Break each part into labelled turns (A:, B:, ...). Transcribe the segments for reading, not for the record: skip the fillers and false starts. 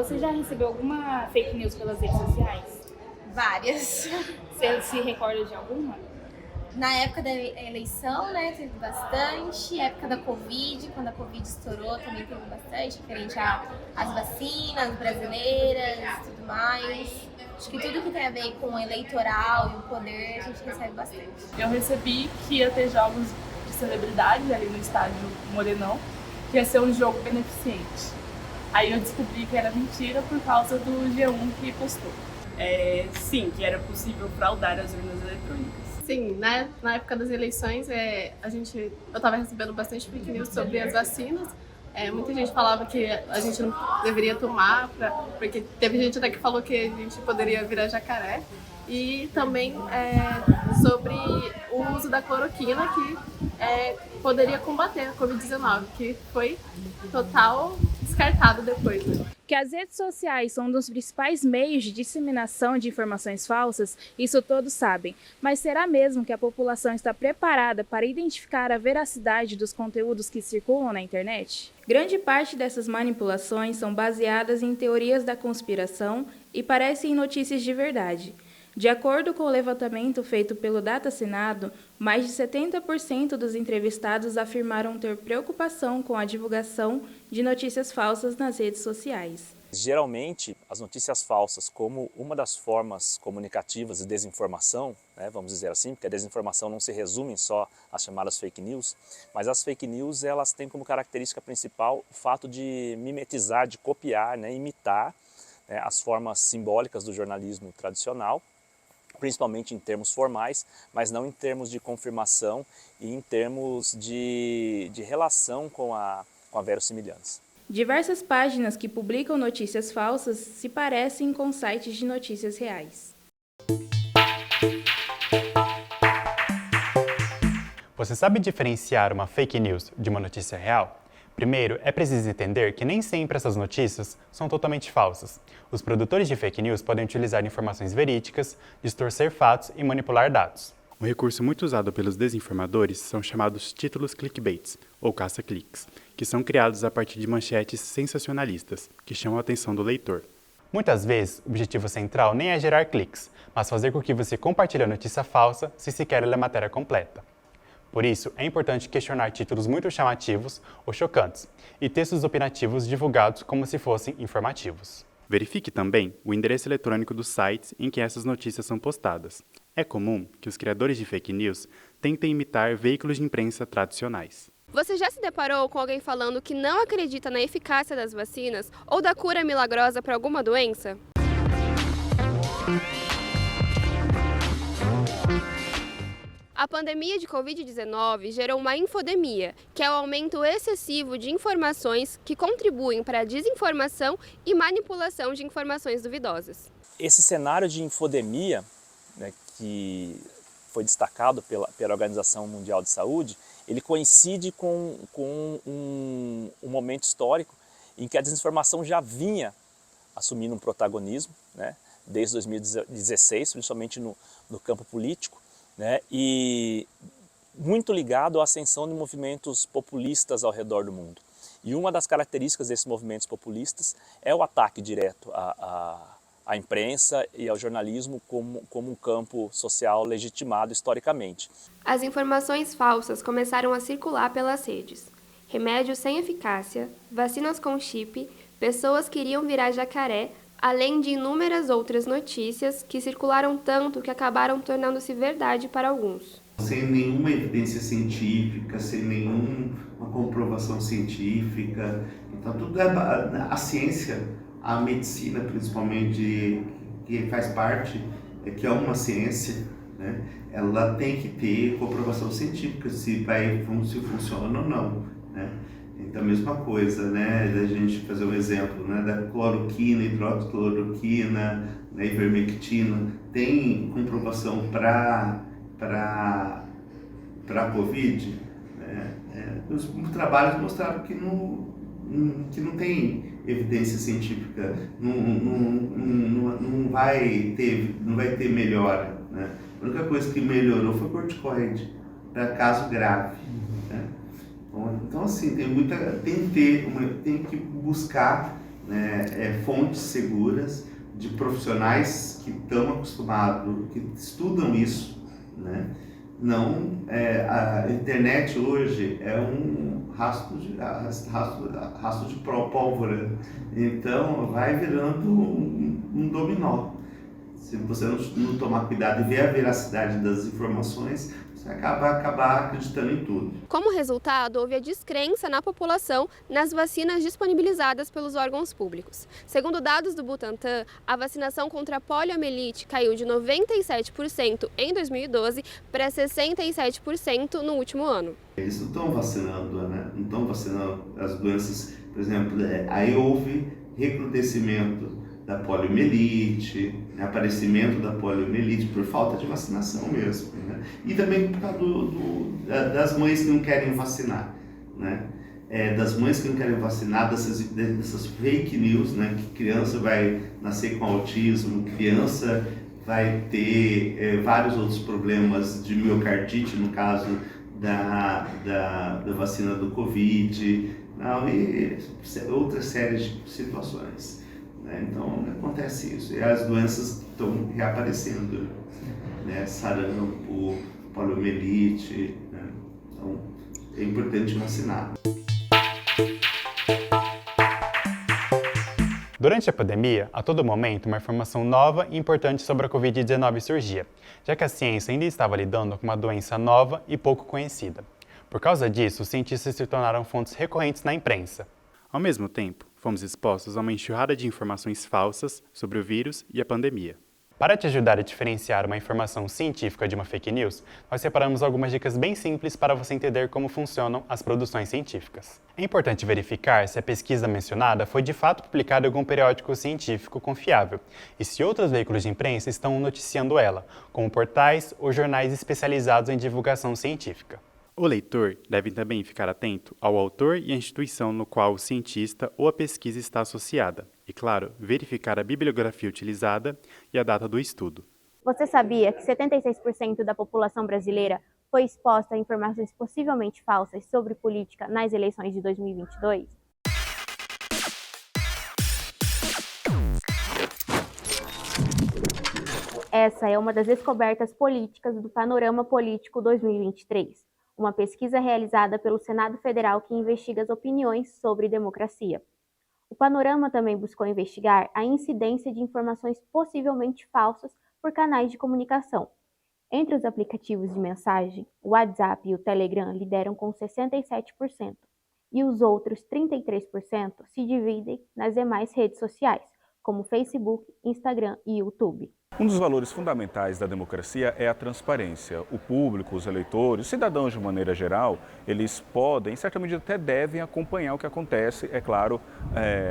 A: você já recebeu alguma fake news pelas redes sociais?
B: Várias.
A: Você se recorda de alguma?
B: Na época da eleição, né, teve bastante. Época da Covid, quando a Covid estourou, também teve bastante, referente às vacinas brasileiras e tudo mais. Acho que tudo que tem a ver com o eleitoral e o poder, a gente recebe bastante.
C: Eu recebi que ia ter jogos de celebridades ali no estádio Morenão, que ia ser um jogo beneficente. Aí eu descobri que era mentira por causa do G1 que postou. Sim, que era possível fraudar as urnas eletrônicas.
D: Sim, né? Na época das eleições, eu estava recebendo bastante fake news sobre as vacinas. Muita gente falava que a gente não deveria tomar, porque teve gente até que falou que a gente poderia virar jacaré. E também sobre o uso da cloroquina, que poderia combater a Covid-19, que foi total descartado depois, né?
A: Que as redes sociais são um dos principais meios de disseminação de informações falsas, isso todos sabem. Mas será mesmo que a população está preparada para identificar a veracidade dos conteúdos que circulam na internet? Grande parte dessas manipulações são baseadas em teorias da conspiração e parecem notícias de verdade. De acordo com o levantamento feito pelo Data Senado, mais de 70% dos entrevistados afirmaram ter preocupação com a divulgação de notícias falsas nas redes sociais.
E: Geralmente, as notícias falsas, como uma das formas comunicativas de desinformação, né, vamos dizer assim, porque a desinformação não se resume só às chamadas fake news, mas as fake news elas têm como característica principal o fato de mimetizar, de copiar, né, imitar, né, as formas simbólicas do jornalismo tradicional, principalmente em termos formais, mas não em termos de confirmação e em termos de relação com a verossimilhança.
A: Diversas páginas que publicam notícias falsas se parecem com sites de notícias reais.
F: Você sabe diferenciar uma fake news de uma notícia real? Primeiro, é preciso entender que nem sempre essas notícias são totalmente falsas. Os produtores de fake news podem utilizar informações verídicas, distorcer fatos e manipular dados. Um recurso muito usado pelos desinformadores são chamados títulos clickbaits, ou caça-cliques, que são criados a partir de manchetes sensacionalistas, que chamam a atenção do leitor. Muitas vezes, o objetivo central nem é gerar cliques, mas fazer com que você compartilhe a notícia falsa se sequer ler a matéria completa. Por isso, é importante questionar títulos muito chamativos ou chocantes e textos opinativos divulgados como se fossem informativos. Verifique também o endereço eletrônico dos sites em que essas notícias são postadas. É comum que os criadores de fake news tentem imitar veículos de imprensa tradicionais.
G: Você já se deparou com alguém falando que não acredita na eficácia das vacinas ou da cura milagrosa para alguma doença? A pandemia de Covid-19 gerou uma infodemia, que é o aumento excessivo de informações que contribuem para a desinformação e manipulação de informações duvidosas.
E: Esse cenário de infodemia, né, que foi destacado pela Organização Mundial de Saúde, ele coincide com um momento histórico em que a desinformação já vinha assumindo um protagonismo, né, desde 2016, principalmente no campo político, né, e muito ligado à ascensão de movimentos populistas ao redor do mundo. E uma das características desses movimentos populistas é o ataque direto à imprensa e ao jornalismo como um campo social legitimado historicamente.
G: As informações falsas começaram a circular pelas redes. Remédios sem eficácia, vacinas com chip, pessoas que iriam virar jacaré, além de inúmeras outras notícias que circularam tanto que acabaram tornando-se verdade para alguns.
H: Sem nenhuma evidência científica, sem nenhuma comprovação científica. Então, tudo a ciência, a medicina principalmente, que faz parte, que é uma ciência, né? Ela tem que ter comprovação científica se funciona ou não, né? Então, a mesma coisa, né, da gente fazer um exemplo, né, da cloroquina, hidroxicloroquina, né, ivermectina, tem comprovação para a Covid, né? Os trabalhos mostraram que não tem evidência científica, não vai ter melhora, né? A única coisa que melhorou foi o corticoide, para caso grave, né? Então, assim, tem que buscar né, fontes seguras de profissionais que estão acostumados, que estudam isso, né? Não, a internet hoje é um rastro de pólvora, então vai virando um dominó. Se você não tomar cuidado e ver a veracidade das informações, você vai acabar acreditando em tudo.
G: Como resultado, houve a descrença na população nas vacinas disponibilizadas pelos órgãos públicos. Segundo dados do Butantan, a vacinação contra a poliomielite caiu de 97% em 2012 para 67% no último ano.
H: Eles não estão vacinando, né? Não estão vacinando as doenças, por exemplo, aí houve recrudescimento da poliomielite, né, aparecimento da poliomielite por falta de vacinação mesmo, né? E também por causa das mães que não querem vacinar, né? Das mães que não querem vacinar, dessas fake news, né? Que criança vai nascer com autismo, criança vai ter vários outros problemas de miocardite, no caso da vacina do Covid, não, e outras séries de situações. Então acontece isso, e as doenças estão reaparecendo, né? Sarampo, poliomielite, né? Então é importante vacinar.
F: Durante a pandemia, a todo momento, uma informação nova e importante sobre a Covid-19 surgia, já que a ciência ainda estava lidando com uma doença nova e pouco conhecida. Por causa disso, os cientistas se tornaram fontes recorrentes na imprensa. Ao mesmo tempo, fomos expostos a uma enxurrada de informações falsas sobre o vírus e a pandemia. Para te ajudar a diferenciar uma informação científica de uma fake news, nós separamos algumas dicas bem simples para você entender como funcionam as produções científicas. É importante verificar se a pesquisa mencionada foi de fato publicada em algum periódico científico confiável e se outros veículos de imprensa estão noticiando ela, como portais ou jornais especializados em divulgação científica. O leitor deve também ficar atento ao autor e à instituição no qual o cientista ou a pesquisa está associada. E, claro, verificar a bibliografia utilizada e a data do estudo.
I: Você sabia que 76% da população brasileira foi exposta a informações possivelmente falsas sobre política nas eleições de 2022? Essa é uma das descobertas políticas do Panorama Político 2023, uma pesquisa realizada pelo Senado Federal que investiga as opiniões sobre democracia. O Panorama também buscou investigar a incidência de informações possivelmente falsas por canais de comunicação. Entre os aplicativos de mensagem, o WhatsApp e o Telegram lideram com 67%, e os outros 33% se dividem nas demais redes sociais, como Facebook, Instagram e YouTube.
J: Um dos valores fundamentais da democracia é a transparência. O público, os eleitores, os cidadãos de maneira geral, eles podem, em certa medida até devem acompanhar o que acontece, é claro,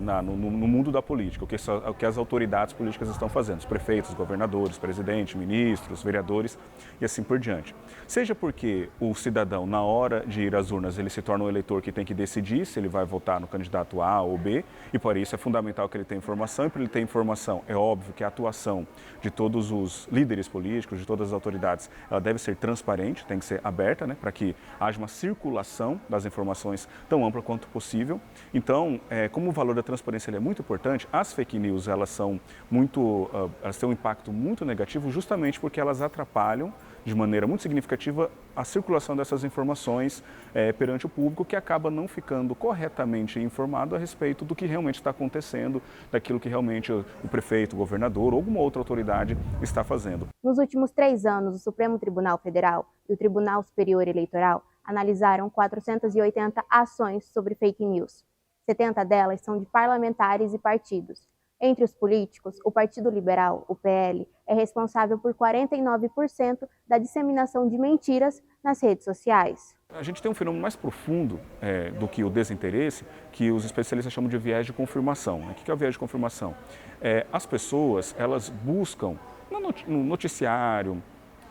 J: no mundo da política, o que as autoridades políticas estão fazendo, os prefeitos, governadores, presidente, ministros, vereadores e assim por diante. Seja porque o cidadão, na hora de ir às urnas, ele se torna um eleitor que tem que decidir se ele vai votar no candidato A ou B, e para isso é fundamental que ele tenha informação, e para ele ter informação, é óbvio que a atuação de todos os líderes políticos, de todas as autoridades, ela deve ser transparente, tem que ser aberta, né, para que haja uma circulação das informações tão ampla quanto possível. Então, como o valor da transparência ele é muito importante, as fake news elas têm um impacto muito negativo justamente porque elas atrapalham de maneira muito significativa a circulação dessas informações perante o público, que acaba não ficando corretamente informado a respeito do que realmente está acontecendo, daquilo que realmente o prefeito, o governador ou alguma outra autoridade está fazendo.
I: Nos últimos 3 anos, o Supremo Tribunal Federal e o Tribunal Superior Eleitoral analisaram 480 ações sobre fake news. 70 delas são de parlamentares e partidos. Entre os políticos, o Partido Liberal, o PL, é responsável por 49% da disseminação de mentiras nas redes sociais.
J: A gente tem um fenômeno mais profundo do que o desinteresse, que os especialistas chamam de viés de confirmação. O que é o viés de confirmação? As pessoas, elas buscam no noticiário,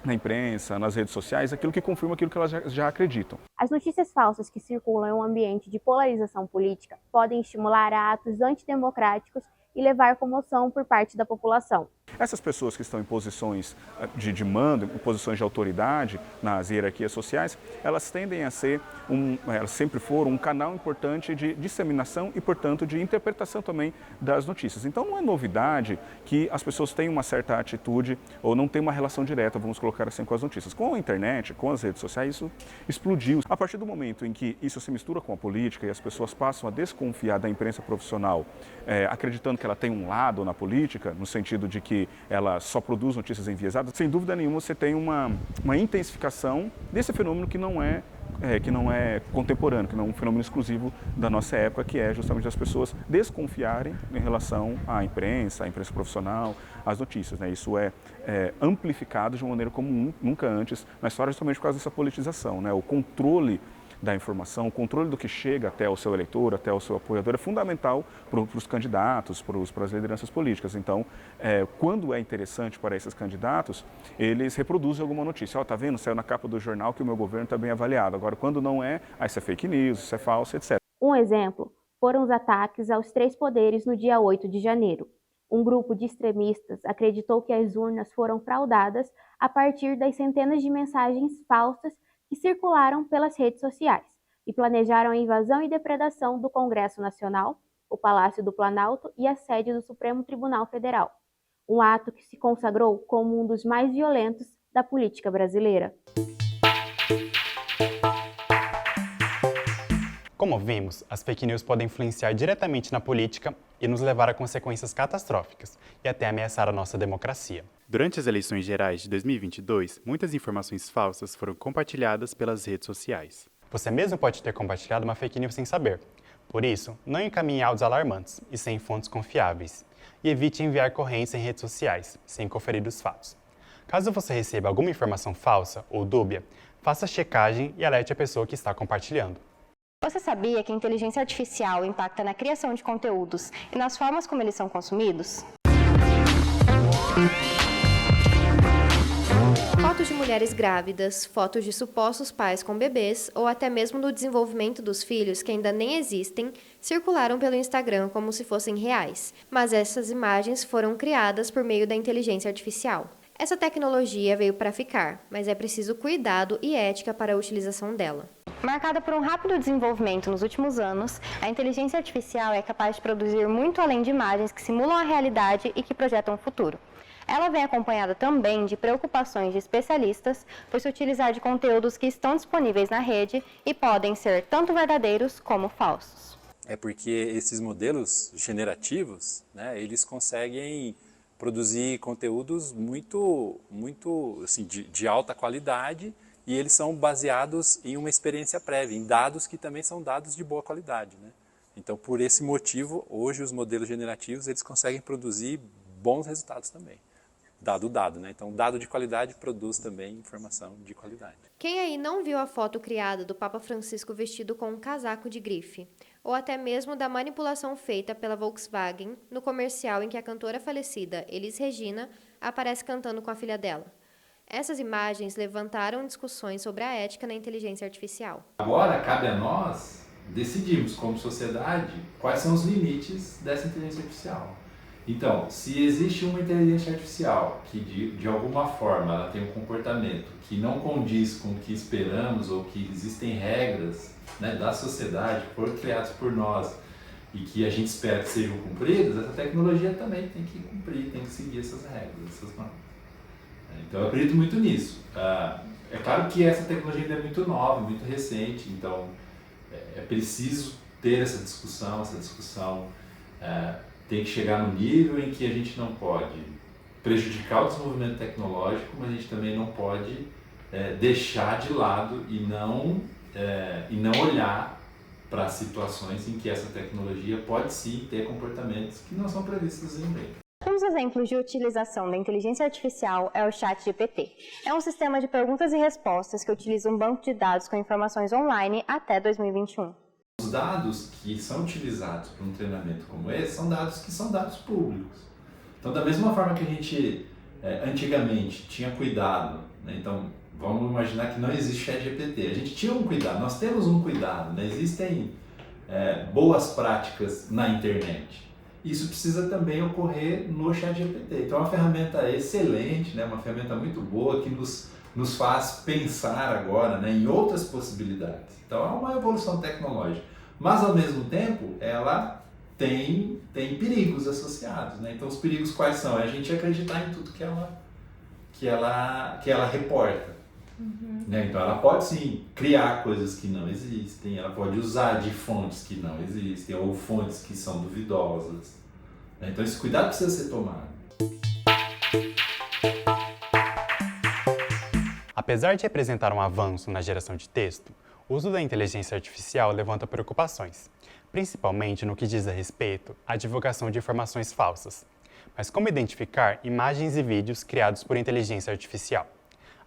J: na imprensa, nas redes sociais, aquilo que confirma aquilo que elas já acreditam.
I: As notícias falsas que circulam em um ambiente de polarização política podem estimular a atos antidemocráticos e levar comoção por parte da população.
J: Essas pessoas que estão em posições de mando, em posições de autoridade nas hierarquias sociais, elas tendem a ser, elas sempre foram um canal importante de disseminação e, portanto, de interpretação também das notícias. Então não é novidade que as pessoas tenham uma certa atitude ou não tenham uma relação direta, vamos colocar assim, com as notícias. Com a internet, com as redes sociais, isso explodiu. A partir do momento em que isso se mistura com a política e as pessoas passam a desconfiar da imprensa profissional, acreditando que ela tem um lado na política, no sentido de que ela só produz notícias enviesadas, sem dúvida nenhuma você tem uma intensificação desse fenômeno que não é contemporâneo, que não é um fenômeno exclusivo da nossa época, que é justamente as pessoas desconfiarem em relação à imprensa profissional, às notícias. Né? Isso é amplificado de uma maneira como nunca antes na história, justamente por causa dessa politização. Né? O controle da informação, o controle do que chega até o seu eleitor, até o seu apoiador, é fundamental para os candidatos, para as lideranças políticas. Então, quando é interessante para esses candidatos, eles reproduzem alguma notícia. Tá vendo? Saiu na capa do jornal que o meu governo está bem avaliado. Agora, quando não é, isso é fake news, isso é falso, etc.
I: Um exemplo foram os ataques aos 3 poderes no dia 8 de janeiro. Um grupo de extremistas acreditou que as urnas foram fraudadas a partir das centenas de mensagens falsas que circularam pelas redes sociais e planejaram a invasão e depredação do Congresso Nacional, o Palácio do Planalto e a sede do Supremo Tribunal Federal. Um ato que se consagrou como um dos mais violentos da política brasileira.
F: Como vimos, as fake news podem influenciar diretamente na política e nos levar a consequências catastróficas e até ameaçar a nossa democracia. Durante as eleições gerais de 2022, muitas informações falsas foram compartilhadas pelas redes sociais. Você mesmo pode ter compartilhado uma fake news sem saber. Por isso, não encaminhe áudios alarmantes e sem fontes confiáveis. E evite enviar correntes em redes sociais, sem conferir os fatos. Caso você receba alguma informação falsa ou dúbia, faça checagem e alerte a pessoa que está compartilhando.
K: Você sabia que a inteligência artificial impacta na criação de conteúdos e nas formas como eles são consumidos?
G: Fotos de mulheres grávidas, fotos de supostos pais com bebês ou até mesmo do desenvolvimento dos filhos que ainda nem existem, circularam pelo Instagram como se fossem reais, mas essas imagens foram criadas por meio da inteligência artificial. Essa tecnologia veio para ficar, mas é preciso cuidado e ética para a utilização dela.
K: Marcada por um rápido desenvolvimento nos últimos anos, a inteligência artificial é capaz de produzir muito além de imagens que simulam a realidade e que projetam o futuro. Ela vem acompanhada também de preocupações de especialistas por se utilizar de conteúdos que estão disponíveis na rede e podem ser tanto verdadeiros como falsos.
E: É porque esses modelos generativos, né, eles conseguem produzir conteúdos muito assim, de alta qualidade, e eles são baseados em uma experiência prévia, em dados que também são dados de boa qualidade. Né? Então, por esse motivo, hoje os modelos generativos eles conseguem produzir bons resultados também. Dado, né? Então, dado de qualidade produz também informação de qualidade.
G: Quem aí não viu a foto criada do Papa Francisco vestido com um casaco de grife? Ou até mesmo da manipulação feita pela Volkswagen no comercial em que a cantora falecida, Elis Regina, aparece cantando com a filha dela? Essas imagens levantaram discussões sobre a ética na inteligência artificial.
L: Agora, cabe a nós decidirmos, como sociedade, quais são os limites dessa inteligência artificial. Então, se existe uma inteligência artificial que, de alguma forma, ela tem um comportamento que não condiz com o que esperamos ou que existem regras, né, da sociedade que foram criadas por nós e que a gente espera que sejam cumpridas, essa tecnologia também tem que cumprir, tem que seguir essas regras, essas normas. Então eu acredito muito nisso. É claro que essa tecnologia ainda é muito nova, muito recente, então é preciso ter essa discussão tem que chegar no nível em que a gente não pode prejudicar o desenvolvimento tecnológico, mas a gente também não pode deixar de lado e não olhar para situações em que essa tecnologia pode sim ter comportamentos que não são previstos em lei.
K: Um dos exemplos de utilização da inteligência artificial é o ChatGPT. É um sistema de perguntas e respostas que utiliza um banco de dados com informações online até 2021.
L: Os dados que são utilizados para um treinamento como esse são dados públicos. Então, da mesma forma que a gente antigamente tinha cuidado, né? Então vamos imaginar que não existe ChatGPT. A gente tinha um cuidado, nós temos um cuidado, né? Existem boas práticas na internet. isso precisa também ocorrer no ChatGPT. Então é uma ferramenta excelente, né? Uma ferramenta muito boa que nos faz pensar agora, né, em outras possibilidades. Então é uma evolução tecnológica, mas ao mesmo tempo ela tem perigos associados, né? Então os perigos quais são? É a gente acreditar em tudo que ela reporta. Né? Então ela pode sim criar coisas que não existem, ela pode usar de fontes que não existem ou fontes que são duvidosas. Né? Então esse cuidado precisa ser tomado.
F: Apesar de representar um avanço na geração de texto, o uso da inteligência artificial levanta preocupações, principalmente no que diz a respeito à divulgação de informações falsas. Mas como identificar imagens e vídeos criados por inteligência artificial?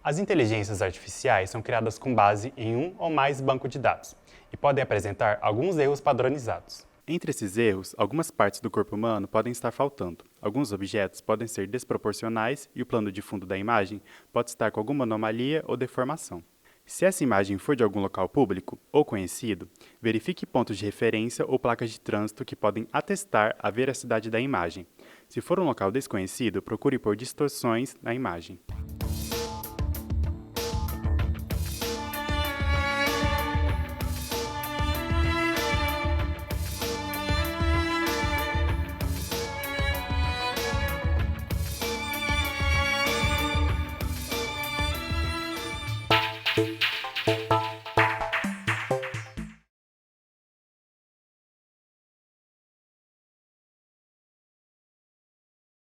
F: As inteligências artificiais são criadas com base em um ou mais bancos de dados e podem apresentar alguns erros padronizados. Entre esses erros, algumas partes do corpo humano podem estar faltando. Alguns objetos podem ser desproporcionais e o plano de fundo da imagem pode estar com alguma anomalia ou deformação. Se essa imagem for de algum local público ou conhecido, verifique pontos de referência ou placas de trânsito que podem atestar a veracidade da imagem. Se for um local desconhecido, procure por distorções na imagem.